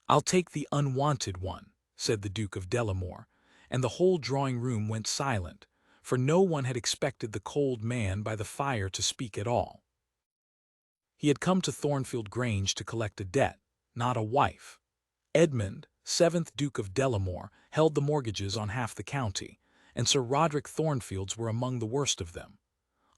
"I'll take the unwanted one," said the Duke of Dellamoor, and the whole drawing-room went silent, for no one had expected the cold man by the fire to speak at all. He had come to Thornfield Grange to collect a debt, not a wife. Edmund, 7th Duke of Dellamoor, held the mortgages on half the county, and Sir Roderick Thornfield's were among the worst of them.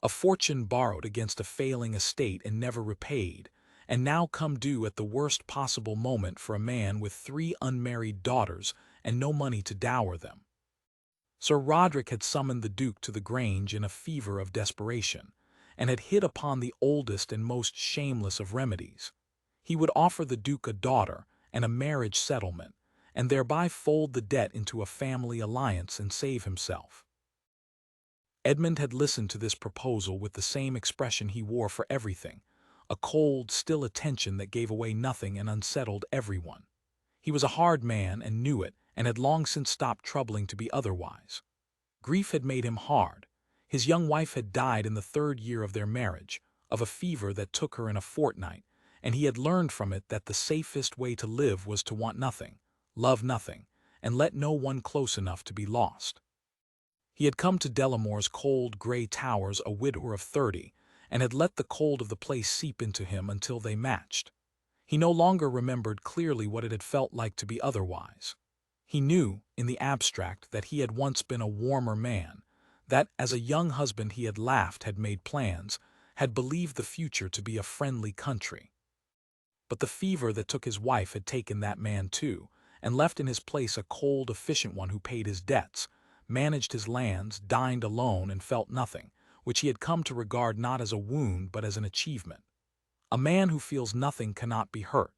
A fortune borrowed against a failing estate and never repaid, and now come due at the worst possible moment for a man with 3 unmarried daughters and no money to dower them. Sir Roderick had summoned the Duke to the Grange in a fever of desperation, and had hit upon the oldest and most shameless of remedies. He would offer the Duke a daughter and a marriage settlement, and thereby fold the debt into a family alliance and save himself. Edmund had listened to this proposal with the same expression he wore for everything, a cold, still attention that gave away nothing and unsettled everyone. He was a hard man and knew it, and had long since stopped troubling to be otherwise. Grief had made him hard. His young wife had died in the 3rd year of their marriage, of a fever that took her in a fortnight, and he had learned from it that the safest way to live was to want nothing, love nothing, and let no one close enough to be lost. He had come to Dellamoor's cold, gray towers a widower of 30, and had let the cold of the place seep into him until they matched. He no longer remembered clearly what it had felt like to be otherwise. He knew, in the abstract, that he had once been a warmer man, that as a young husband he had laughed, had made plans, had believed the future to be a friendly country. But the fever that took his wife had taken that man too, and left in his place a cold, efficient one who paid his debts, managed his lands, dined alone, and felt nothing, which he had come to regard not as a wound but as an achievement. A man who feels nothing cannot be hurt.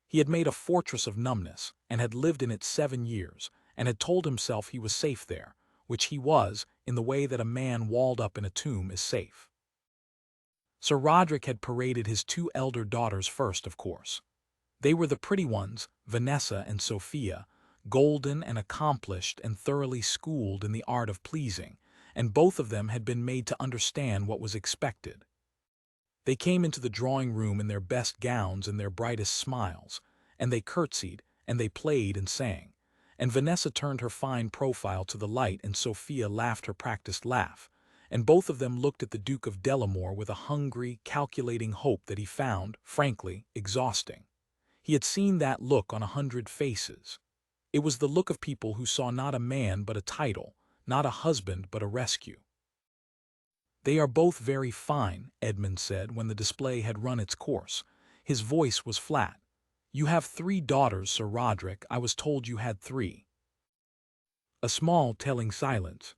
He had made a fortress of numbness, and had lived in it 7 years, and had told himself he was safe there, which he was, in the way that a man walled up in a tomb is safe. Sir Roderick had paraded his 2 elder daughters first, of course. They were the pretty ones, Vanessa and Sophia, golden and accomplished and thoroughly schooled in the art of pleasing, and both of them had been made to understand what was expected. They came into the drawing-room in their best gowns and their brightest smiles, and they curtsied, and they played and sang, and Vanessa turned her fine profile to the light and Sophia laughed her practiced laugh, and both of them looked at the Duke of Dellamoor with a hungry, calculating hope that he found, frankly, exhausting. He had seen that look on 100 faces. It was the look of people who saw not a man but a title, not a husband but a rescue. "They are both very fine," Edmund said when the display had run its course. His voice was flat. "You have 3 daughters, Sir Roderick. I was told you had 3. A small, telling silence.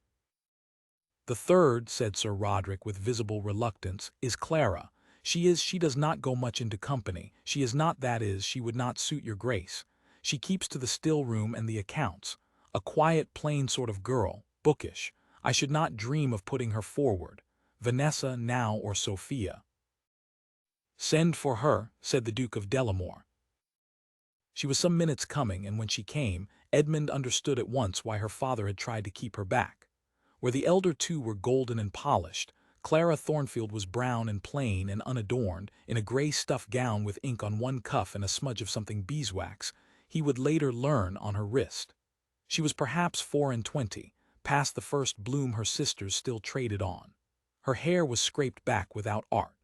"The 3rd," said Sir Roderick with visible reluctance, "is Clara. She does not go much into company. She is not, that is, she would not suit your grace. She keeps to the still room and the accounts. A quiet, plain sort of girl, bookish. I should not dream of putting her forward. Vanessa now or Sophia." "Send for her," said the Duke of Dellamoor. She was some minutes coming, and when she came, Edmund understood at once why her father had tried to keep her back. Where the elder 2 were golden and polished, Clara Thornfield was brown and plain and unadorned, in a gray stuff gown with ink on one cuff and a smudge of something beeswax, he would later learn, on her wrist. She was perhaps 24, past the first bloom her sisters still traded on. Her hair was scraped back without art.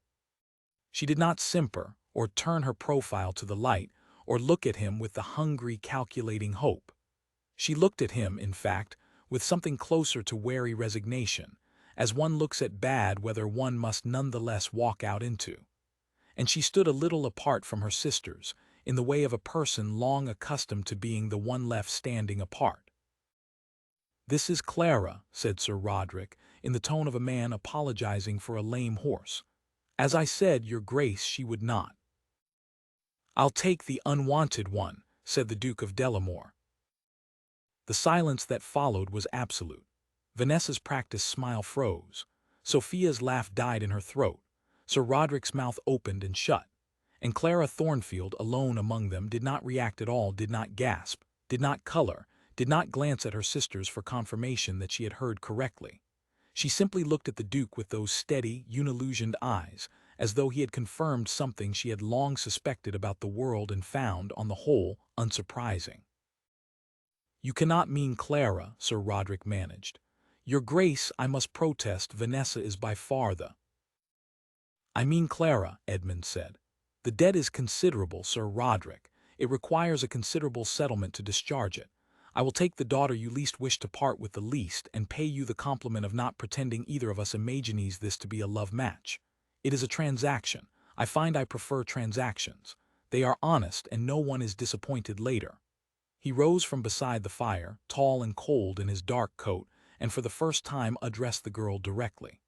She did not simper, or turn her profile to the light, or look at him with the hungry, calculating hope. She looked at him, in fact, with something closer to wary resignation, as one looks at bad weather one must none the less walk out into. And she stood a little apart from her sisters, in the way of a person long accustomed to being the one left standing apart. "This is Clara," said Sir Roderick, in the tone of a man apologizing for a lame horse. "As I said, your grace, she would not." "I'll take the unwanted one," said the Duke of Dellamoor. The silence that followed was absolute. Vanessa's practiced smile froze. Sophia's laugh died in her throat. Sir Roderick's mouth opened and shut. And Clara Thornfield, alone among them, did not react at all, did not gasp, did not color, did not glance at her sisters for confirmation that she had heard correctly. She simply looked at the Duke with those steady, unillusioned eyes, as though he had confirmed something she had long suspected about the world and found, on the whole, unsurprising. "You cannot mean Clara," Sir Roderick managed. "Your Grace, I must protest, Vanessa is by far the—" "I mean Clara," Edmund said. "The debt is considerable, Sir Roderick. It requires a considerable settlement to discharge it. I will take the daughter you least wish to part with the least, and pay you the compliment of not pretending either of us imagines this to be a love match. It is a transaction. I find I prefer transactions. They are honest, and no one is disappointed later." He rose from beside the fire, tall and cold in his dark coat, and for the first time addressed the girl directly.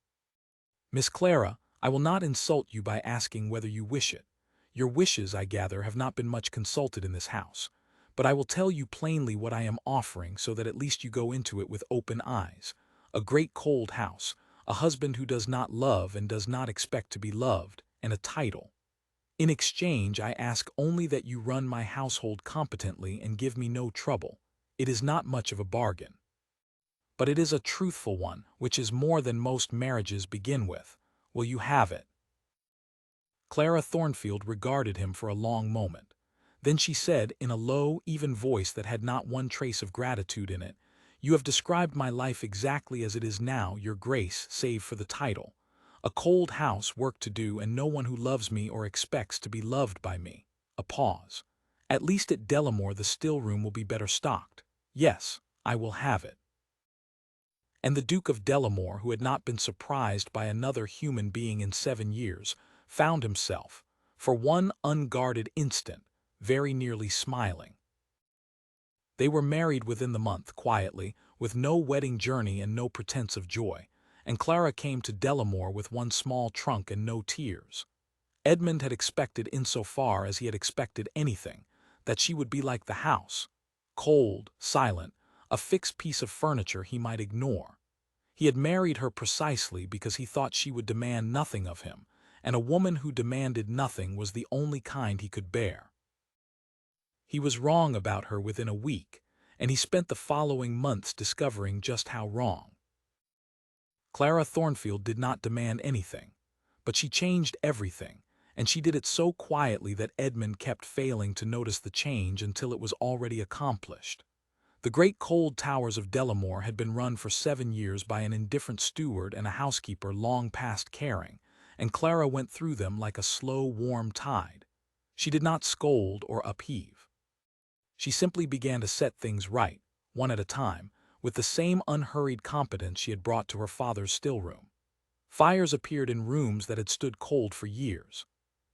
"Miss Clara, I will not insult you by asking whether you wish it. Your wishes, I gather, have not been much consulted in this house. But I will tell you plainly what I am offering so that at least you go into it with open eyes. A great cold house, a husband who does not love and does not expect to be loved, and a title. In exchange, I ask only that you run my household competently and give me no trouble. It is not much of a bargain. But it is a truthful one, which is more than most marriages begin with. Will you have it?" Clara Thornfield regarded him for a long moment. Then she said, in a low, even voice that had not one trace of gratitude in it, "You have described my life exactly as it is now, Your Grace, save for the title. A cold house, work to do, and no one who loves me or expects to be loved by me." A pause. "At least at Dellamoor the still room will be better stocked. Yes, I will have it." And the Duke of Dellamoor, who had not been surprised by another human being in 7 years, found himself, for one unguarded instant, very nearly smiling. They were married within the month, quietly, with no wedding journey and no pretense of joy, and Clara came to Dellamoor with one small trunk and no tears. Edmund had expected, insofar as he had expected anything, that she would be like the house, cold, silent, a fixed piece of furniture he might ignore. He had married her precisely because he thought she would demand nothing of him, and a woman who demanded nothing was the only kind he could bear. He was wrong about her within a week, and he spent the following months discovering just how wrong. Clara Thornfield did not demand anything, but she changed everything, and she did it so quietly that Edmund kept failing to notice the change until it was already accomplished. The great cold towers of Dellamoor had been run for 7 years by an indifferent steward and a housekeeper long past caring, and Clara went through them like a slow, warm tide. She did not scold or upheave. She simply began to set things right, one at a time, with the same unhurried competence she had brought to her father's still-room. Fires appeared in rooms that had stood cold for years.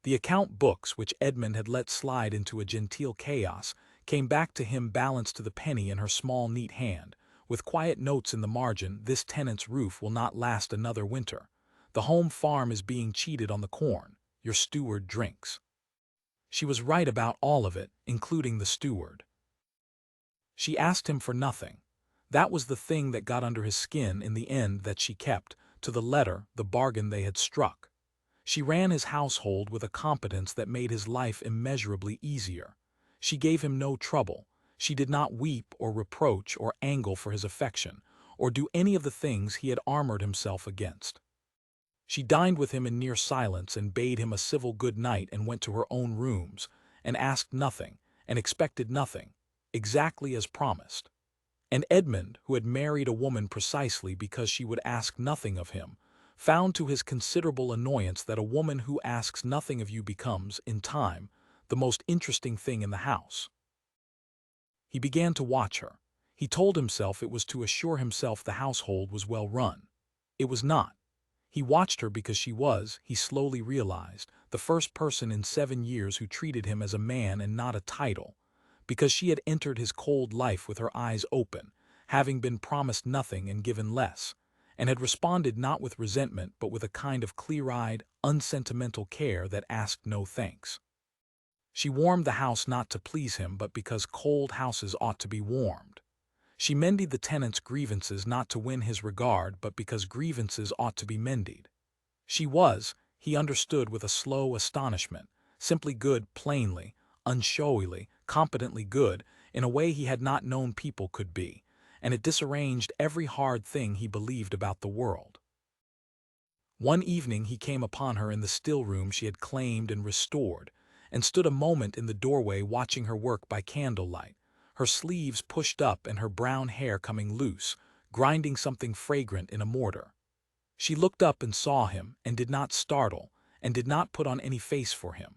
The account books, which Edmund had let slide into a genteel chaos, came back to him balanced to the penny in her small, neat hand, with quiet notes in the margin: "This tenant's roof will not last another winter. The home farm is being cheated on the corn. Your steward drinks." She was right about all of it, including the steward. She asked him for nothing. That was the thing that got under his skin in the end, that she kept, to the letter, the bargain they had struck. She ran his household with a competence that made his life immeasurably easier. She gave him no trouble. She did not weep or reproach or angle for his affection, or do any of the things he had armored himself against. She dined with him in near silence and bade him a civil good night and went to her own rooms, and asked nothing, and expected nothing, exactly as promised. And Edmund, who had married a woman precisely because she would ask nothing of him, found to his considerable annoyance that a woman who asks nothing of you becomes, in time, the most interesting thing in the house. He began to watch her. He told himself it was to assure himself the household was well run. It was not. He watched her because she was, he slowly realized, the first person in 7 years who treated him as a man and not a title, because she had entered his cold life with her eyes open, having been promised nothing and given less, and had responded not with resentment but with a kind of clear-eyed, unsentimental care that asked no thanks. She warmed the house not to please him but because cold houses ought to be warmed. She mended the tenant's grievances not to win his regard but because grievances ought to be mended. She was, he understood with a slow astonishment, simply good, plainly, unshowily, competently good, in a way he had not known people could be, and it disarranged every hard thing he believed about the world. One evening he came upon her in the still room she had claimed and restored, and stood a moment in the doorway watching her work by candlelight, her sleeves pushed up and her brown hair coming loose, grinding something fragrant in a mortar. She looked up and saw him, and did not startle, and did not put on any face for him.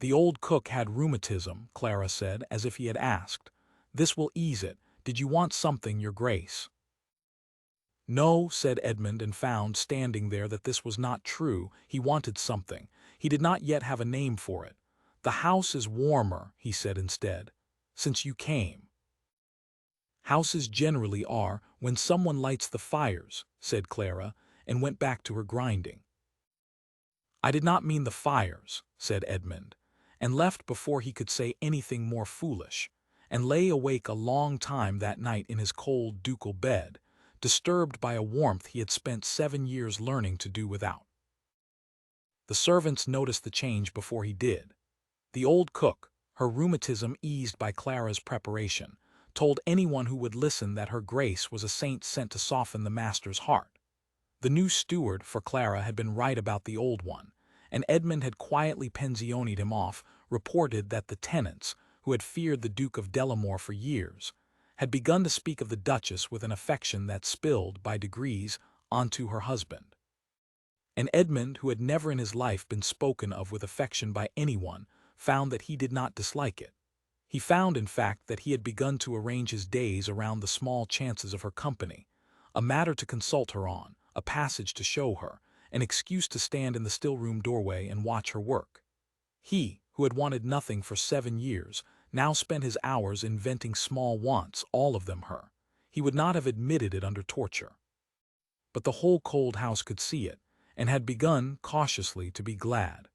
The old cook had rheumatism, Clara said, as if he had asked. This will ease it. Did you want something, your grace? No, said Edmund, and found, standing there, that this was not true. He wanted something. He did not yet have a name for it. The house is warmer, he said instead, since you came. Houses generally are, when someone lights the fires, said Clara, and went back to her grinding. I did not mean the fires, said Edmund, and left before he could say anything more foolish, and lay awake a long time that night in his cold ducal bed, disturbed by a warmth he had spent 7 years learning to do without. The servants noticed the change before he did. The old cook, her rheumatism eased by Clara's preparation, told anyone who would listen that her grace was a saint sent to soften the master's heart. The new steward, for Clara had been right about the old one, and Edmund had quietly pensionied him off, reported that the tenants, who had feared the Duke of Dellamoor for years, had begun to speak of the Duchess with an affection that spilled, by degrees, onto her husband. And Edmund, who had never in his life been spoken of with affection by anyone, found that he did not dislike it. He found, in fact, that he had begun to arrange his days around the small chances of her company, a matter to consult her on, a passage to show her, an excuse to stand in the still-room doorway and watch her work. He, who had wanted nothing for 7 years, now spent his hours inventing small wants, all of them her. He would not have admitted it under torture. But the whole cold house could see it, and had begun, cautiously, to be glad.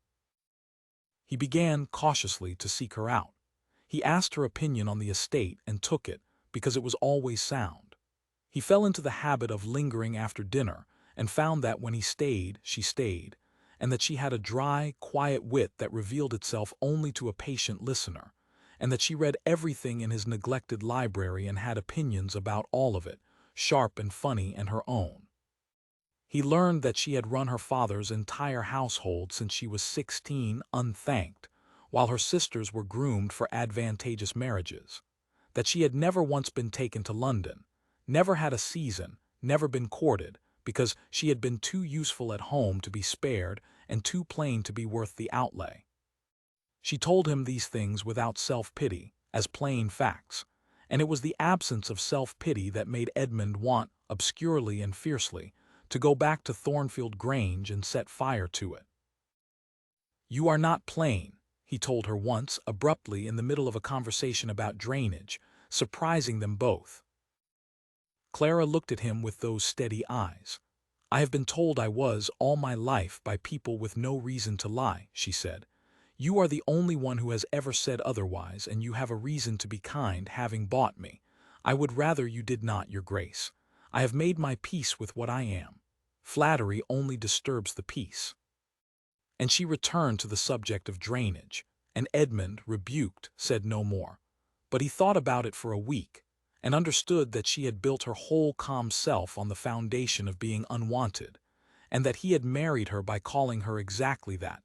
He began, cautiously, to seek her out. He asked her opinion on the estate and took it, because it was always sound. He fell into the habit of lingering after dinner, and found that when he stayed, she stayed, and that she had a dry, quiet wit that revealed itself only to a patient listener, and that she read everything in his neglected library and had opinions about all of it, sharp and funny, and her own. He learned that she had run her father's entire household since she was 16, unthanked, while her sisters were groomed for advantageous marriages, that she had never once been taken to London, never had a season, never been courted, because she had been too useful at home to be spared and too plain to be worth the outlay. She told him these things without self-pity, as plain facts, and it was the absence of self-pity that made Edmund want, obscurely and fiercely, to go back to Thornfield Grange and set fire to it. You are not plain, he told her once, abruptly, in the middle of a conversation about drainage, surprising them both. Clara looked at him with those steady eyes. I have been told I was, all my life, by people with no reason to lie, she said. You are the only one who has ever said otherwise, and you have a reason to be kind, having bought me. I would rather you did not, your grace. I have made my peace with what I am. Flattery only disturbs the peace. And she returned to the subject of drainage, and Edmund, rebuked, said no more. But he thought about it for a week, and understood that she had built her whole calm self on the foundation of being unwanted, and that he had married her by calling her exactly that,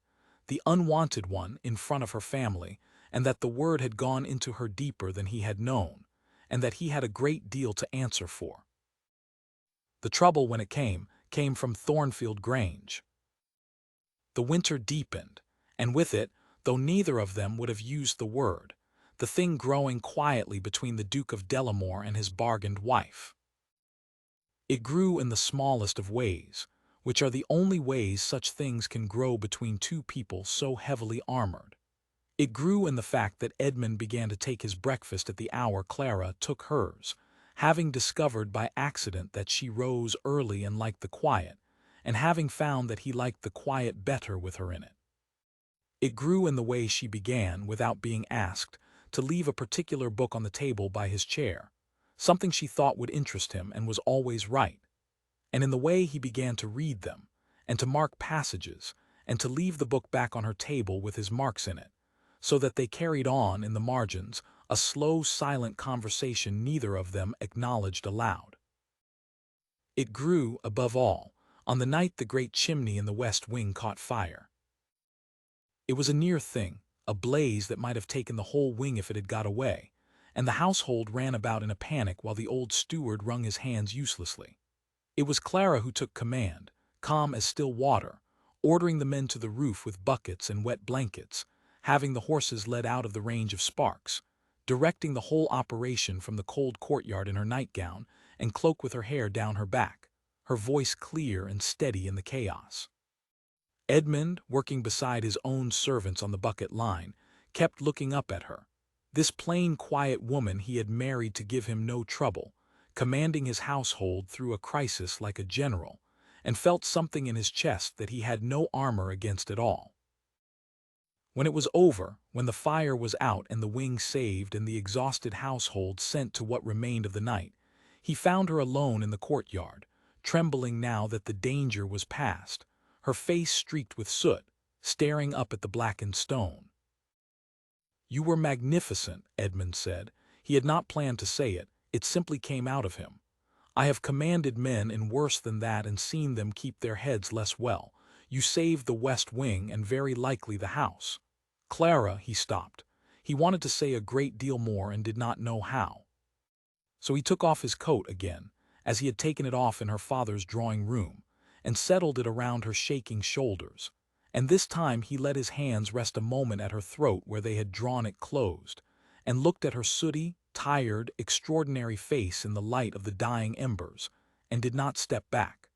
the unwanted one, in front of her family, and that the word had gone into her deeper than he had known, and that he had a great deal to answer for. The trouble, when it came from Thornfield Grange. The winter deepened, and with it, though neither of them would have used the word, the thing growing quietly between the Duke of Dellamoor and his bargained wife. It grew in the smallest of ways, which are the only ways such things can grow between two people so heavily armored. It grew in the fact that Edmund began to take his breakfast at the hour Clara took hers, having discovered by accident that she rose early and liked the quiet, and having found that he liked the quiet better with her in it. It grew in the way she began, without being asked, to leave a particular book on the table by his chair, something she thought would interest him and was always right, and in the way he began to read them, and to mark passages, and to leave the book back on her table with his marks in it, so that they carried on, in the margins, a slow, silent conversation neither of them acknowledged aloud. It grew, above all, on the night the great chimney in the west wing caught fire. It was a near thing, a blaze that might have taken the whole wing if it had got away, and the household ran about in a panic while the old steward wrung his hands uselessly. It was Clara who took command, calm as still water, ordering the men to the roof with buckets and wet blankets, having the horses led out of the range of sparks, directing the whole operation from the cold courtyard in her nightgown and cloak with her hair down her back, her voice clear and steady in the chaos. Edmund, working beside his own servants on the bucket line, kept looking up at her, this plain, quiet woman he had married to give him no trouble, commanding his household through a crisis like a general, and felt something in his chest that he had no armor against at all. When it was over, when the fire was out and the wing saved and the exhausted household sent to what remained of the night, he found her alone in the courtyard, trembling now that the danger was past, her face streaked with soot, staring up at the blackened stone. "You were magnificent," Edmund said. He had not planned to say it, it simply came out of him. "I have commanded men in worse than that and seen them keep their heads less well. You saved the west wing and very likely the house." "Clara," he stopped. He wanted to say a great deal more and did not know how. So he took off his coat again, as he had taken it off in her father's drawing room, and settled it around her shaking shoulders, and this time he let his hands rest a moment at her throat where they had drawn it closed, and looked at her sooty, tired, extraordinary face in the light of the dying embers, and did not step back.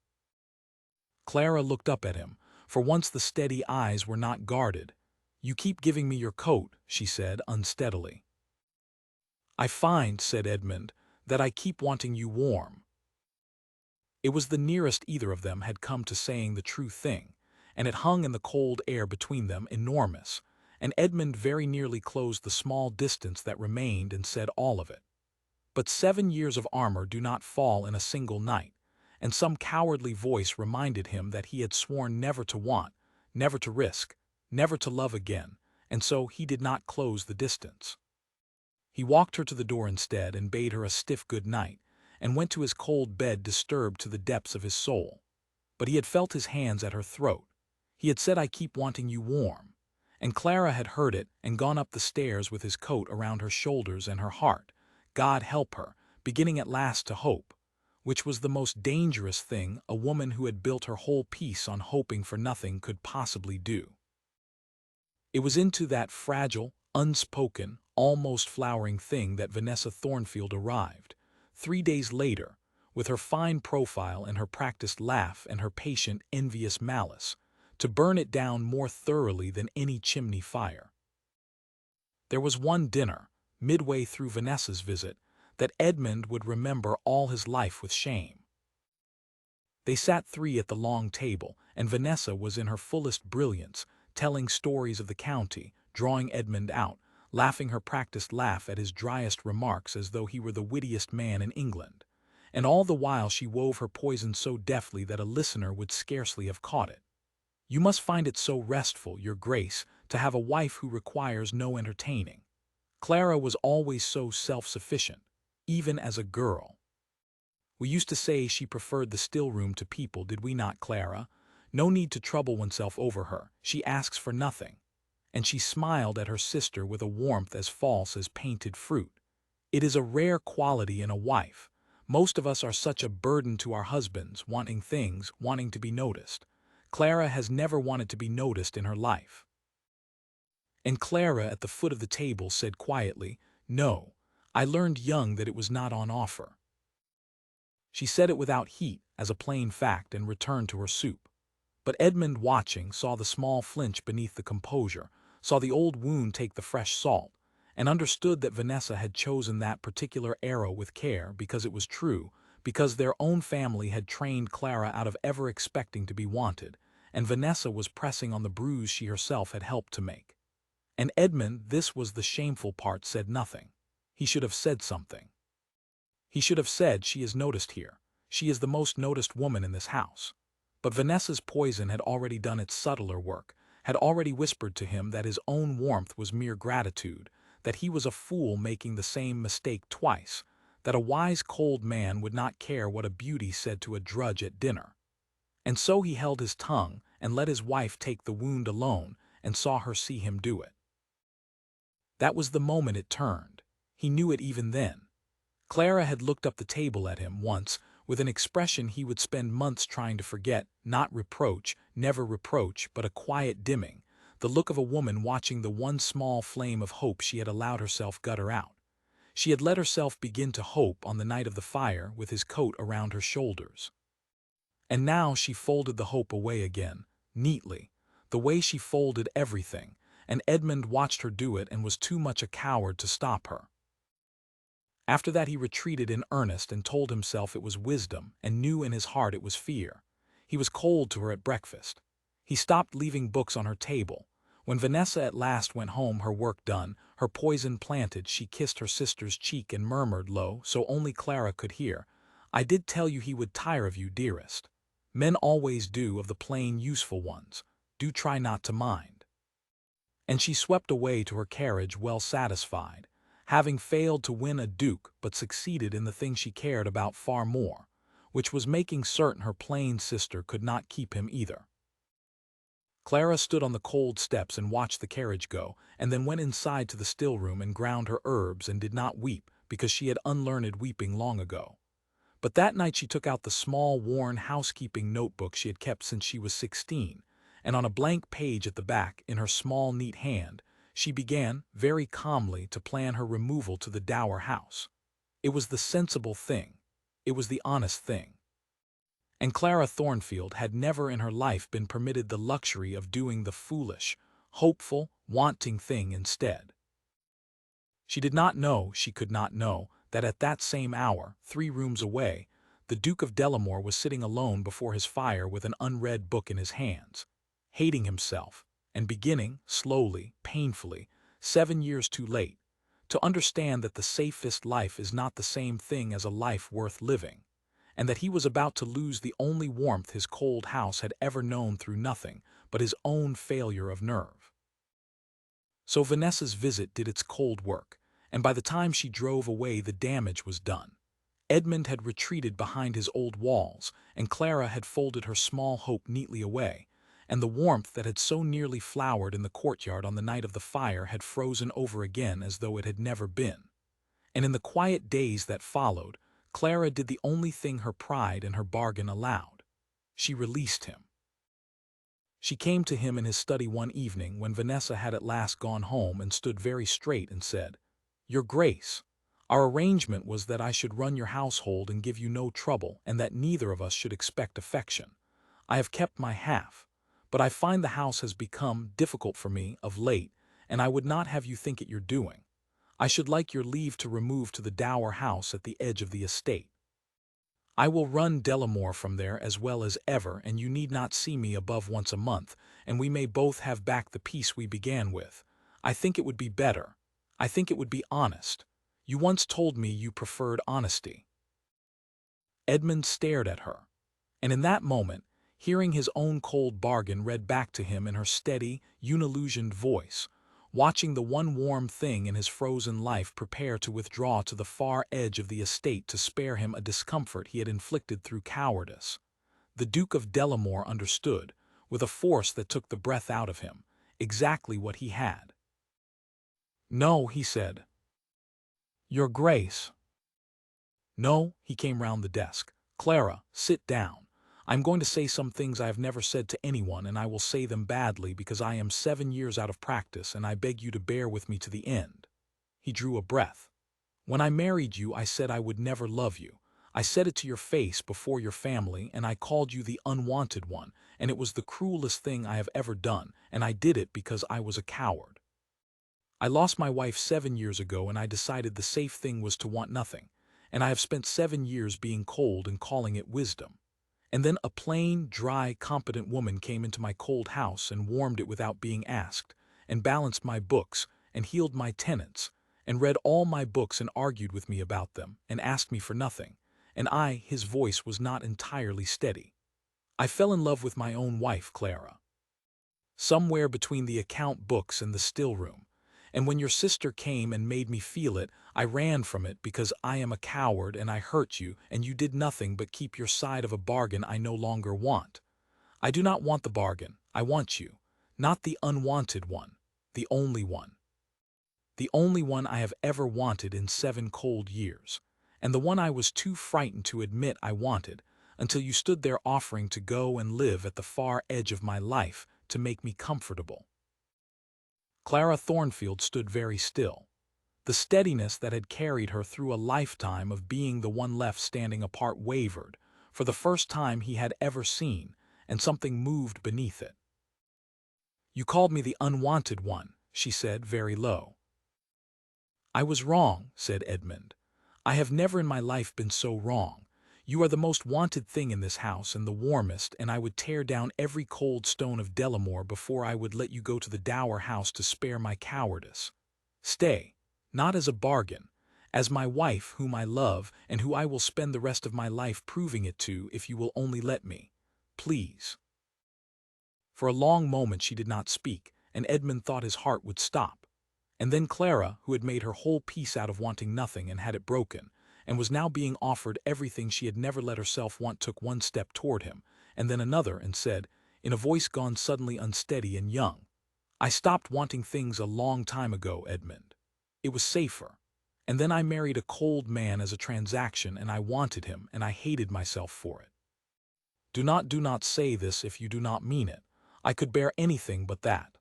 Clara looked up at him, for once the steady eyes were not guarded. "You keep giving me your coat," she said unsteadily. "I find," said Edmund, "that I keep wanting you warm." It was the nearest either of them had come to saying the true thing, and it hung in the cold air between them enormous, and Edmund very nearly closed the small distance that remained and said all of it. But 7 years of armor do not fall in a single night, and some cowardly voice reminded him that he had sworn never to want, never to risk, never to love again, and so he did not close the distance. He walked her to the door instead and bade her a stiff good night, and went to his cold bed disturbed to the depths of his soul. But he had felt his hands at her throat. He had said, "I keep wanting you warm," and Clara had heard it and gone up the stairs with his coat around her shoulders and her heart, God help her, beginning at last to hope, which was the most dangerous thing a woman who had built her whole peace on hoping for nothing could possibly do. It was into that fragile, unspoken, almost flowering thing that Vanessa Thornfield arrived, 3 days later, with her fine profile and her practiced laugh and her patient, envious malice, to burn it down more thoroughly than any chimney fire. There was one dinner, midway through Vanessa's visit, that Edmund would remember all his life with shame. They sat 3 at the long table, and Vanessa was in her fullest brilliance, telling stories of the county, drawing Edmund out, laughing her practiced laugh at his driest remarks as though he were the wittiest man in England. And all the while she wove her poison so deftly that a listener would scarcely have caught it. "You must find it so restful, your grace, to have a wife who requires no entertaining. Clara was always so self-sufficient, even as a girl. We used to say she preferred the still room to people, did we not, Clara? No need to trouble oneself over her, she asks for nothing." And she smiled at her sister with a warmth as false as painted fruit. "It is a rare quality in a wife. Most of us are such a burden to our husbands, wanting things, wanting to be noticed. Clara has never wanted to be noticed in her life." And Clara at the foot of the table said quietly, "No, I learned young that it was not on offer." She said it without heat, as a plain fact, and returned to her soup. But Edmund, watching, saw the small flinch beneath the composure, saw the old wound take the fresh salt, and understood that Vanessa had chosen that particular arrow with care because it was true, because their own family had trained Clara out of ever expecting to be wanted, and Vanessa was pressing on the bruise she herself had helped to make. And Edmund, this was the shameful part, said nothing. He should have said something. He should have said, "She is noticed here. She is the most noticed woman in this house." But Vanessa's poison had already done its subtler work, had already whispered to him that his own warmth was mere gratitude, that he was a fool making the same mistake twice, that a wise cold man would not care what a beauty said to a drudge at dinner. And so he held his tongue and let his wife take the wound alone and saw her see him do it. That was the moment it turned. He knew it even then. Clara had looked up the table at him once with an expression he would spend months trying to forget, not reproach, never reproach, but a quiet dimming, the look of a woman watching the one small flame of hope she had allowed herself gutter out. She had let herself begin to hope on the night of the fire with his coat around her shoulders. And now she folded the hope away again, neatly, the way she folded everything, and Edmund watched her do it and was too much a coward to stop her. After that he retreated in earnest and told himself it was wisdom and knew in his heart it was fear. He was cold to her at breakfast. He stopped leaving books on her table. When Vanessa at last went home, her work done, her poison planted, she kissed her sister's cheek and murmured low, so only Clara could hear, "I did tell you he would tire of you, dearest. Men always do, of the plain, useful ones. Do try not to mind." And she swept away to her carriage well satisfied, having failed to win a duke but succeeded in the thing she cared about far more, which was making certain her plain sister could not keep him either. Clara stood on the cold steps and watched the carriage go, and then went inside to the still room and ground her herbs and did not weep, because she had unlearned weeping long ago. But that night she took out the small, worn housekeeping notebook she had kept since she was 16, and on a blank page at the back, in her small, neat hand, she began, very calmly, to plan her removal to the dower house. It was the sensible thing. It was the honest thing. And Clara Thornfield had never in her life been permitted the luxury of doing the foolish, hopeful, wanting thing instead. She did not know, she could not know, that at that same hour, 3 rooms away, the Duke of Dellamoor was sitting alone before his fire with an unread book in his hands, hating himself, and beginning, slowly, painfully, 7 years too late, to understand that the safest life is not the same thing as a life worth living, and that he was about to lose the only warmth his cold house had ever known through nothing but his own failure of nerve. So Vanessa's visit did its cold work, and by the time she drove away the damage was done. Edmund had retreated behind his old walls, and Clara had folded her small hope neatly away, and the warmth that had so nearly flowered in the courtyard on the night of the fire had frozen over again as though it had never been. And in the quiet days that followed, Clara did the only thing her pride and her bargain allowed. She released him. She came to him in his study one evening when Vanessa had at last gone home and stood very straight and said, "Your Grace, our arrangement was that I should run your household and give you no trouble and that neither of us should expect affection. I have kept my half, but I find the house has become difficult for me of late, and I would not have you think it your doing. I should like your leave to remove to the dower house at the edge of the estate. I will run Dellamoor from there as well as ever, and you need not see me above once a month, and we may both have back the peace we began with. I think it would be better. I think it would be honest. You once told me you preferred honesty." Edmund stared at her, and in that moment, hearing his own cold bargain read back to him in her steady, unillusioned voice, watching the one warm thing in his frozen life prepare to withdraw to the far edge of the estate to spare him a discomfort he had inflicted through cowardice, the Duke of Dellamoor understood, with a force that took the breath out of him, exactly what he had. "No," he said. "Your Grace." "No," he came round the desk. "Clara, sit down. I'm going to say some things I have never said to anyone, and I will say them badly because I am 7 years out of practice, and I beg you to bear with me to the end." He drew a breath. "When I married you, I said I would never love you. I said it to your face before your family, and I called you the unwanted one, and it was the cruelest thing I have ever done, and I did it because I was a coward. I lost my wife 7 years ago, and I decided the safe thing was to want nothing, and I have spent 7 years being cold and calling it wisdom. And then a plain, dry, competent woman came into my cold house and warmed it without being asked, and balanced my books, and healed my tenants, and read all my books and argued with me about them, and asked me for nothing, and his voice was not entirely steady. I fell in love with my own wife, Clara. Somewhere between the account books and the still room, and when your sister came and made me feel it, I ran from it because I am a coward and I hurt you, and you did nothing but keep your side of a bargain I no longer want. I do not want the bargain, I want you, not the unwanted one, the only one. The only one I have ever wanted in 7 cold years, and the one I was too frightened to admit I wanted, until you stood there offering to go and live at the far edge of my life to make me comfortable. Clara Thornfield stood very still. The steadiness that had carried her through a lifetime of being the one left standing apart wavered, for the first time he had ever seen, and something moved beneath it. "You called me the unwanted one," she said very low. "I was wrong," said Edmund. "I have never in my life been so wrong. You are the most wanted thing in this house and the warmest, and I would tear down every cold stone of Dellamoor before I would let you go to the Dower House to spare my cowardice. Stay, not as a bargain, as my wife whom I love and who I will spend the rest of my life proving it to if you will only let me. Please." For a long moment she did not speak, and Edmund thought his heart would stop. And then Clara, who had made her whole peace out of wanting nothing and had it broken, and was now being offered everything she had never let herself want, took one step toward him, and then another, and said, in a voice gone suddenly unsteady and young, "I stopped wanting things a long time ago, Edmund. It was safer. And then I married a cold man as a transaction, and I wanted him, and I hated myself for it. Do not say this if you do not mean it. I could bear anything but that."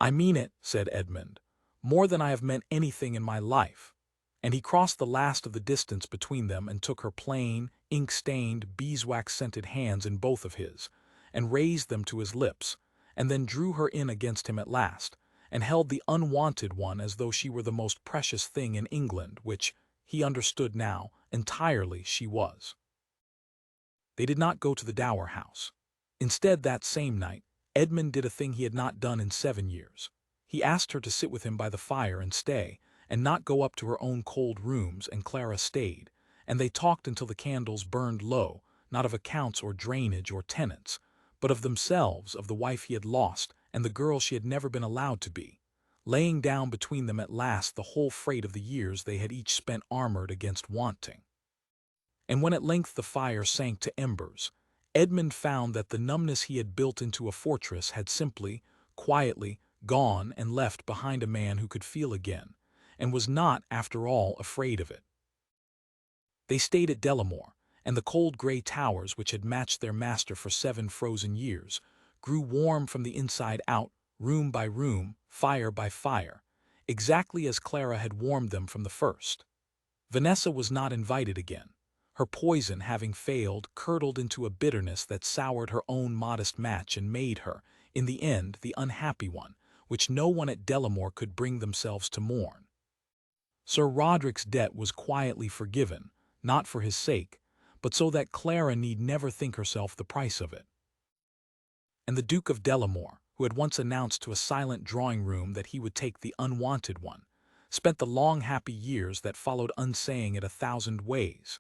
"I mean it," said Edmund, "more than I have meant anything in my life." And he crossed the last of the distance between them and took her plain, ink-stained, beeswax-scented hands in both of his, and raised them to his lips, and then drew her in against him at last, and held the unwanted one as though she were the most precious thing in England, which, he understood now, entirely she was. They did not go to the Dower House. Instead, that same night, Edmund did a thing he had not done in 7 years. He asked her to sit with him by the fire and stay, and not go up to her own cold rooms, and Clara stayed, and they talked until the candles burned low, not of accounts or drainage or tenants, but of themselves, of the wife he had lost, and the girl she had never been allowed to be, laying down between them at last the whole freight of the years they had each spent armored against wanting. And when at length the fire sank to embers, Edmund found that the numbness he had built into a fortress had simply, quietly, gone and left behind a man who could feel again, and was not, after all, afraid of it. They stayed at Dellamoor, and the cold gray towers which had matched their master for 7 frozen years grew warm from the inside out, room by room, fire by fire, exactly as Clara had warmed them from the first. Vanessa was not invited again. Her poison, having failed, curdled into a bitterness that soured her own modest match and made her, in the end, the unhappy one, which no one at Dellamoor could bring themselves to mourn. Sir Roderick's debt was quietly forgiven, not for his sake, but so that Clara need never think herself the price of it. And the Duke of Dellamoor, who had once announced to a silent drawing-room that he would take the unwanted one, spent the long happy years that followed unsaying it 1,000 ways.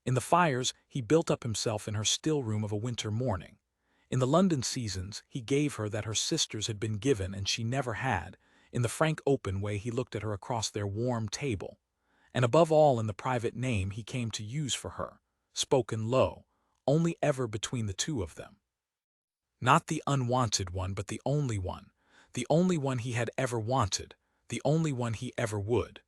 In the fires, he built up himself in her still room of a winter morning. In the London seasons, he gave her that her sisters had been given and she never had, in the frank open way he looked at her across their warm table. And above all in the private name he came to use for her, spoken low, only ever between the two of them. Not the unwanted one, but the only one he had ever wanted, the only one he ever would.